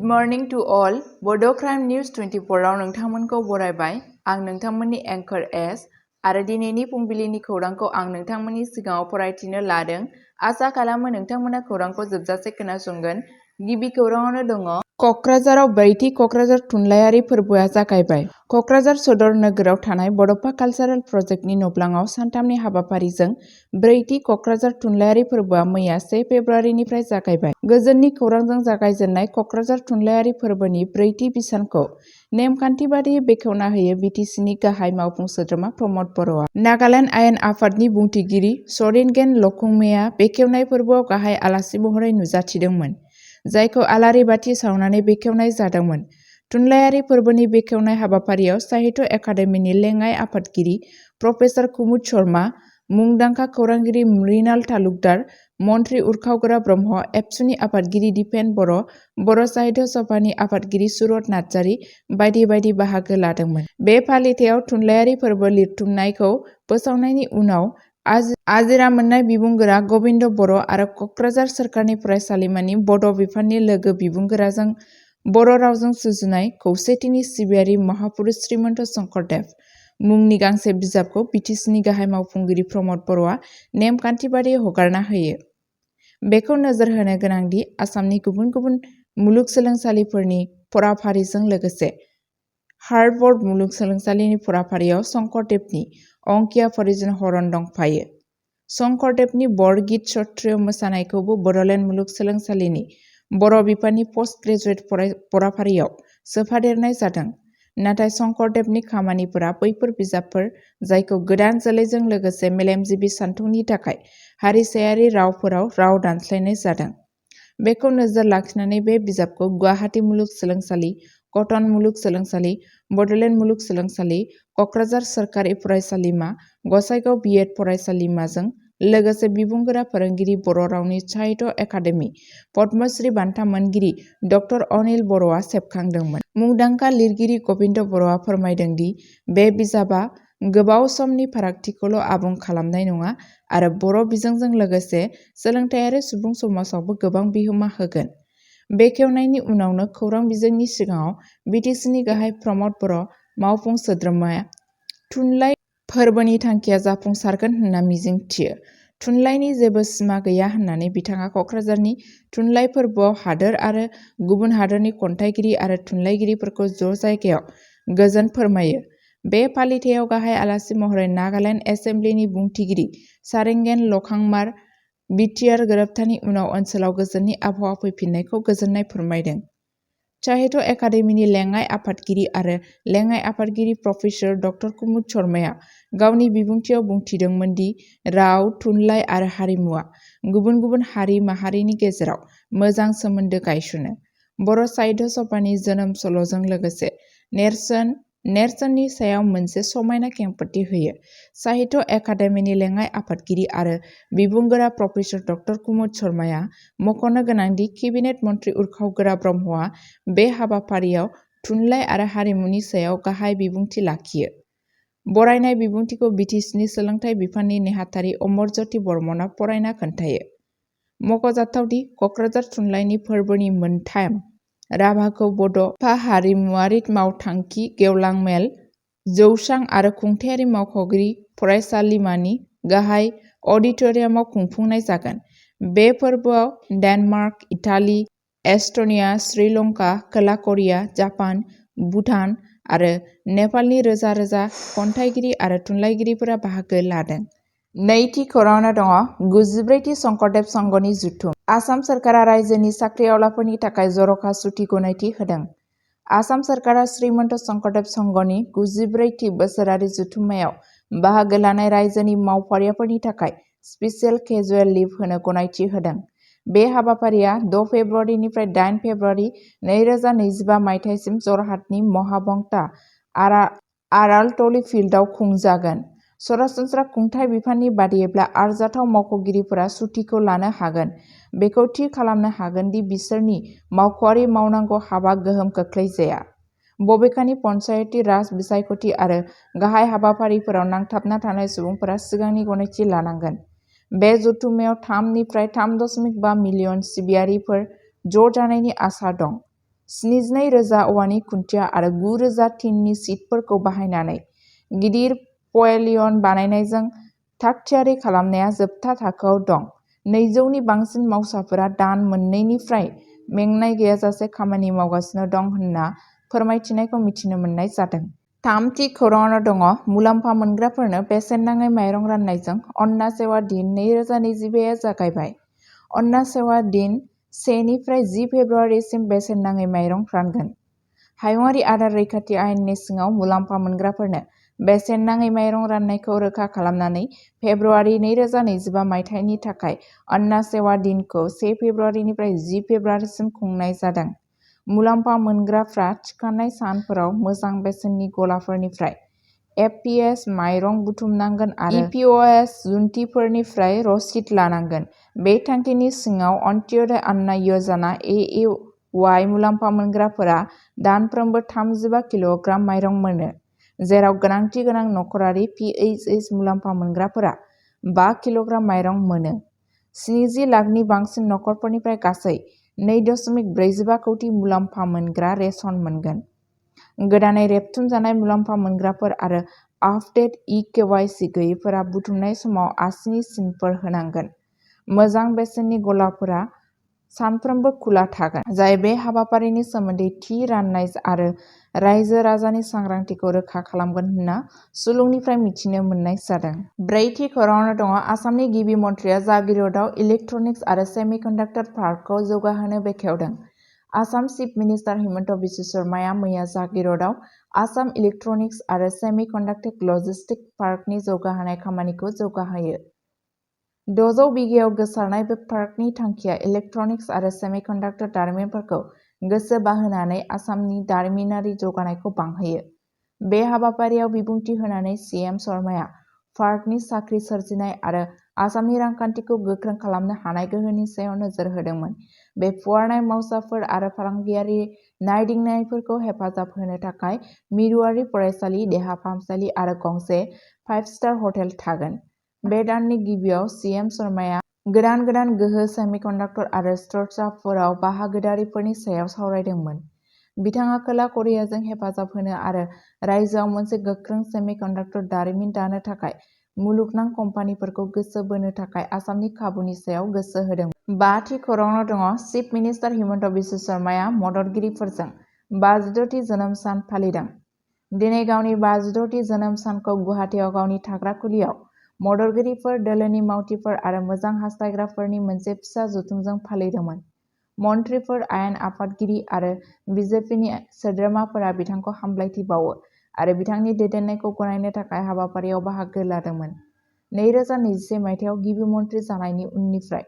Morning to all बड' crime news 24 आव नोंथांमोनखौ बरायबाय। आं नोंथांमोननि एंकर एस आरो दिनैनि फुंबिलिनि खौरांखौ आं नोंथांमोननि सिगाङाव फरायथिनो लादों। आसा खालामो नोंथांमोना खौरांखौ जोबजासे खोनासंगोन। गिबि खौराङावनो दङ क'क्राझाराव ब्रैथि क'क्राझार थुनलाइयारि फोरबोआ जागायबाय। क'क्राझार सदर नोगोराव थानाय बड'फा कालचारेल प्रजेक्टनि न'ब्लाङाव सानथामनि हाबाफारिजों ब्रैथि क'क्राझार थुनलाइयारि फोरबोआ मैया 1 फेब्रुआरिनिफ्राय जागायबाय। गोजोननि खौरांजों जागायजेननाय क'क्राझार थुनलाइयारि फोरबोनि ब्रैथि बिसानखौ नेमखान्थि बादियै बेखेवना होयो बिटिसिनि गाहाय मावफुं सोद्रोमा प्रमद बर'आ। नागालेण्ड आयेन आफादनि बुंथिगिरि सरेनगेन लखुंमेआ बेखेवनाय फोरबोआव गाहाय आलासि महरै नुजाथिदोंमोन, जायखौ आलारि बाथि सावनानै बेखेवनाय जादोंमोन। थुनलाइयारि फोरबोनि बेखेवनाय हाबाफारियाव साहित्य एकाडेमिनि लेङाइ आफादगिरि प्रफेसार कुमुद शर्मा, मुंदांखा खौरांगिरि मृणाल तालुकदार, मन्त्रि उरखावगोरा ब्रह्म, एबसुनि आफादगिरि दिपेन बर', बर' साहित्य सभानि आफादगिरि सुरत नार्जारि बायदि बायदि बाहागो लादोंमोन। बे फालिथायाव थुनलाइयारि फोरबो लिरथुमनायखौ फोसावनायनि उनाव आजिरा मोननाय बिबुंगोरा गबिन्द बर' आरो क'क्राझार सोरखारनि फरायसालिमानि बड' बिफाननि लोगो बिबुंगोराजों बर' रावजों सुजुनाय खौसेथिनि सिबियारि महापुरुष श्रीमन्त शंकरदेव मुंनि गांसे बिजाबखौ बिटिसिनि गाहाय मावफुंगिरि प्रमद बर'आ नेमखान्थि बादियै हगारना होयो। बेखौ नोजोर होनो गोनांदि आसामनि गुबुन गुबुन मुलुगसोलोंसालिफोरनि फराफारिजों लोगोसे हार्वर्ड मुलुगसोलोंसालिनि फराफारियाव शंकरदेवनि अंकिया परिजन हरन दंफायो। शंकरदेवनि बरगीत सत्रिय मोसानायखौबो बड'लेण्ड मुलुगसोलोंसालिनि बर' बिफाननि पस्ट ग्रेजुवेट फराफारियाव सोफादेरनाय जादों। नाथाय शंकरदेवनि खामानिफोरा बैफोर बिजाबफोर जायखौ गोदान जोलैजों लोगोसे मेलेमजिबि सानथौनि थाखाय हारिसायारि रावफोराव राव दानस्लायनाय जादों। बेखौ नोजोर लाखिनानै बे बिजाबखौ गुवाहाटी मुलुगसोलोंसालि, कटन मुलुगसोलोंसालि, बड'लेण्ड मुलुगसोलोंसालि, क'क्राझार सोरखारि फरायसालिमा, गसाइगाव बिएड फरायसालिमाजों लोगोसे बिबुंगोरा फोरोंगिरि बर' रावनि साहित्य एकाडेमि पद्मश्री बान्था मोनगिरि ड अनिल बर'आ सेबखांदोंमोन। मुंदांखा लिरगिरि गबिन्द बर'आ फोरमायदों दि बे बिजाबा गोबाव समनि फारागथिखौल' आबुं खालामनाय नङा आरो बर' बिजोंजों लोगोसे सोलोंथायारि सुबुं समाजावबो गोबां बिहोमा होगोन। बेखेवनायनि उनावनो खौरां बिजोंनि सिगाङाव बिटिसिनि गाहाय प्रमद बर' मावफुं सोद्रोमाया थुनलाइ फोरबोनि थांखिया जाफुंसारगोन होनना मिजिंथियो। थुनलाइनि जेबो सिमा गैया होननानै बिथाङा क'क्राझारनि थुनलाइ फोरबोआव हादोर आरो गुबुन हादोरनि खन्थाइगिरि आरो थुनलाइगिरिफोरखौ ज' जायगायाव गोजोन फोरमायो। बे फालिथायाव गाहाय आलासि महरै नागालेण्ड एसेमब्लिनि बुंथिगिरि सारेंगेन लखांमार बिटिआर गोरोबथानि उनाव ओनसोलाव गोजोननि आबहावा फैफिननायखौ गोजोननाय फोरमायदों। साहित्य एकाडेमिनि लेङाइ आफादगिरि आरो लेङाइ आफादगिरि प्रफेसर ड कुमुद शर्माया गावनि बिबुंथियाव बुंथिदोंमोन दि राव, थुनलाइ आरो हारिमुआ गुबुन गुबुन हारि माहारिनि गेजेराव मोजां सोमोन्दो गायसनो। बर' साहित्य सभानि जोनोम सल'जों लोगोसे नेरसोननि सायाव मोनसे समायना खेंफोरथि होयो। साहित्य एकाडेमिनि लेङाइ आफादगिरि आरो बिबुंगोरा प्रफेसर ड कुमुद शर्माया मख'नो गोनांदि केबिनेट मन्त्रि उरखावगोरा ब्रह्मआ बे हाबाफारियाव थुनलाइ आरो हारिमुनि सायाव गाहाय बिबुंथि लाखियो। बरायनाय बिबुंथिखौ बिटिसिनि सोलोंथाइ बिफाननि नेहाथारि अमरज्योति बर्मनआ फरायना खोन्थायो। मख'जाथावदि क'क्राझार थुनलाइनि फोरबोनि मोनथाम राभाखौ बड'फा हारिमुआरि मावथांखि गेवलां मेल, जौसां आरो खुंथायारि मावख'गिरि फरायसालिमानि गाहाय अडिट'रियामाव खुंफुंनाय जागोन। बे फोरबोआव डेनमार्क, इटाली, एस्ट'निया, श्रीलंका, खोला करिया, जापान, भुटान आरो नेपालनि रोजा रोजा खन्थाइगिरि आरो थुनलाइगिरिफोरा बाहागो लादों। नैथि खौराङावनो दङ 94थि शंकरदेव संघनि जथुम। आसाम सोरखारा रायजोनि साख्रिआवलाफोरनि थाखाय जर'खा सुथि गनायथि होदों। आसाम सोरखारा श्रीमन्त शंकरदेव संघनि 94थि बोसोरारि जथुम्मायाव बाहागो लानाय रायजोनि मावफारियाफोरनि थाखाय स्पेसियेल केजुएल लिभ होनो गनायथि होदों। बे हाबाफारिया 6 फेब्रुआरिनिफ्राय 8 फेब्रुआरि 2025 मायथाइसिम जरहाटनि महाबंता आरालटली फिल्डआव खुंजागोन। सरासनस्रा खुंथाय बिफाननि बादियैब्ला आरजाथाव मावख'गिरिफोरा सुटिखौ लानो हागोन। बेखौ थि खालामनो हागोन दि बिसोरनि मावख'आरि मावनांगौ हाबा गोहोम खोख्लैजाया। बबेखानि पन्चायती राज बिसायख'थि आरो गाहाय हाबाफारिफोराव नांथाबना थानाय सुबुंफोरा सिगांनि गनायथि लानांगोन। बे जथुम्मायाव 3 निफ्राय 3.5 मिलियन सिबियारिफोर ज' जानायनि आसा दं। 72,000 औवानि खुन्थिया आरो 9,000 टिननि सिटफोरखौ बाहायनानै गिदिर पवेलियन बानायनायजों थाग-थियारि खालामनाया जोबथा थाखोआव दं। 200नि बांसिन मावसाफोरा दान मोननैनिफ्राय मेंनाय गैयाजासे खामानि मावगासिनो दं होनना फोरमायथिनायखौ मिथिनो मोननाय जादों। थामथि खौराङाव दङ मुलाम्फा मोनग्राफोरनो बेसेन नाङै माइरं राननायजों अन्न सेवा दिन 2022 आ जागायबाय। अन्न सेवा दिन 1 निफ्राय 10 फेब्रुआरिसिम बेसेन नाङै माइरं रानगोन। हायुंआरि आदार रैखाथि आयेननि सिङाव मुलाम्फा मोनग्राफोरनो बेसेन नाङै माइरं राननायखौ रोखा खालामनानै फेब्रुआरि 2025 मायथाइनि थाखाय अन्न सेवा दिनखौ 1 फेब्रुआरिनिफ्राय 10 फेब्रुआरिसिम खुंनाय जादों। मुलाम्फा मोनग्राफ्रा थिखानाय सानफोराव मोजां बेसेननि गलाफोरनिफ्राय एफपिएस माइरं बुथुमनांगोन आरो इपिअएस जुन्थिफोरनिफ्राय रसिद लानांगोन। बे थांखिनि सिङाव अन्त्योदय अन्न यजना (एएवाइ) मुलाम्फा मोनग्राफोरा दानफ्रोमबो 35 किल'ग्राम माइरं मोनो, जेराव गोनांथि गोनां नखरारि पिएइचएस मुलाम्फा मोनग्राफोरा 5 किल'ग्राम माइरं मोनो। 70 लाखनि बांसिन नखरफोरनिफ्राय गासै 2.45 कौटि मुलाम्फा मोनग्रा रेशन मोनगोन। गोदानै रेबथुमजानाय मुलाम्फा मोनग्राफोर आरो आपडेट इ-केवाइसि गैयैफोरा बुथुमनाय समाव आसिनि सिनफोर होनांगोन। मोजां बेसेननि गलाफोरा सानफ्रोमबो खुला थागोन, जाय बे हाबाफारिनि सोमोन्दै थि राननाय आरो रायजो-राजानि सांग्रांथिखौ रोखा खालामगोन होनना सुलुंनिफ्राय मिथिनो मोननाय जादों। ब्रैथि खौराङाव दङ आसामनि गिबि मन्थ्रिया जागिरदआव इलेक्ट्रनिक्स आरो सेमिकन्डाक्टर पार्कखौ जौगाहोनो बेखेवदों। आसाम चिफ मिनिस्टार हिमन्त बिश्व शर्माया मैया जागिरदआव आसाम इलेक्ट्रनिक्स आरो सेमिकन्डाक्टर लजिस्टिक पार्कनि जौगाहोनाय खामानिखौ जौगाहोयो। 600 बिगायाव गोसारनाय बे पार्कनि थांखिया इलेक्ट्रनिक्स आरो सेमिकन्डाक्टर दारिमिनफोरखौ गोसो बाहोनानै आसामनि दारिमिनारि जौगानायखौ बांहोयो। बे हाबाफारियाव बिबुंथि होनानै सीएम शर्माया पार्कनि साख्रि सोरजिनाय आरो आसामनि रांखान्थिखौ गोख्रों खालामनो हानाय गोहोनि सायाव नोजोर होदोंमोन। बे फुवारनाय मावसाफोर आरो फालांगियारि नायदिंनायफोरखौ हेफाजाब होनो थाखाय मिरुआरि फरायसालि, देहा फाहामसालि आरो गंसे 5-स्टार हटेल थागोन। बे दाननि गिबियाव सीएम शर्माया गोदान गोहो सेमिकन्डाक्टर आरो स्टार्टआपफोराव बाहागोदारिफोरनि सायाव सावरायदोंमोन। बिथाङा खोला करियाजों हेफाजाब होनो आरो रायजोआव मोनसे गोख्रों सेमिकन्डाक्टर दारिमिन दानो थाखाय मुलुगनां कम्पानिफोरखौ गोसो बोनो थाखाय आसामनि खाबुनि सायाव गोसो होदोंमोन। बाथि खौराङाव दङ चिफ मिनिस्टार हिमन्त बिश्व शर्माया मददगिरिफोरजों 56थि जोनोम सान फालिदों। दिनै गावनि 56थि जोनोम सानखौ गुवाहाटीआव गावनि थाग्रा खुलियाव मददगिरिफोर, दोलोनि मावथिफोर आरो मोजां हास्थायग्राफोरनि मोनसे फिसा जथुमजों फालिदोंमोन। मन्थ्रिफोर, आयेन आफादगिरि आरो बिजेपिनि सोद्रोमाफोरा बिथांखौ हामलायथि बावो आरो बिथांनि दैदेननायखौ गनायनो थाखाय हाबाफारियाव बाहागो लादोंमोन। 2021 मायथाइयाव गिबि मन्थ्रि जानायनि उननिफ्राय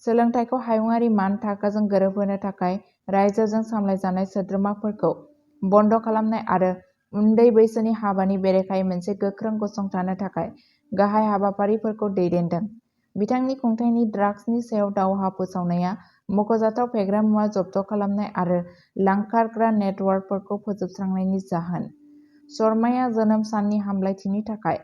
सोलोंथाइखौ हायुंआरि मान थाखोजों गोरोबहोनो थाखाय रायजोजों सामलायजानाय सोद्रोमाफोरखौ बन्द खालामनाय आरो उन्दै बैसोनि हाबानि बेरेखायै मोनसे गोख्रों गसंथानो थाखाय गाहाय हाबाफारिफोरखौ दैदेनदों। बिथांनि खुंथायनि ड्राग्सनि सायाव दावहा फोसावनाया मख'जाथाव फेग्रा मुवा जब्द खालामनाय आरो लांखारग्रा नेटवर्कफोरखौ फोजोबस्रांनायनि जाहोन। शर्माया जोनोम साननि हामलायथिनि थाखाय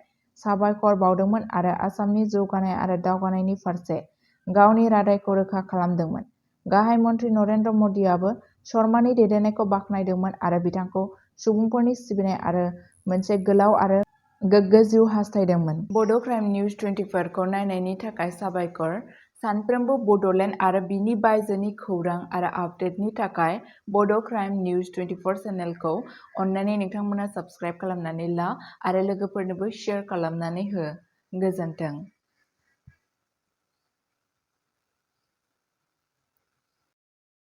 साबायखर बावदोंमोन आरो आसामनि जौगानाय आरो दावगानायनि फारसे गावनि रादायखौ रोखा खालामदोंमोन। गाहाय मन्थ्रि नरेन्द्र मदिआबो शर्मानि दैदेननायखौ बाख्नायदोंमोन आरो बिथांखौ सुबुंफोरनि सिबिनाय आरो मोनसे गोलाव आरो गोग्गो जिउ हास्थायदोंमोन। बड' क्राइम निउज 24 खौ नायनायनि थाखाय साबायखर। सानफ्रोमबो बड'लेण्ड आरो बिनि बायजोनि खौरां आरो आपडेटनि थाखाय बड' क्राइम निउज 24 चेनेलखौ अननानै नोंथांमोना साबस्क्राइब खालामनानै ला आरो लोगोफोरनोबो शेयार खालामनानै हो। गोजोन्थों।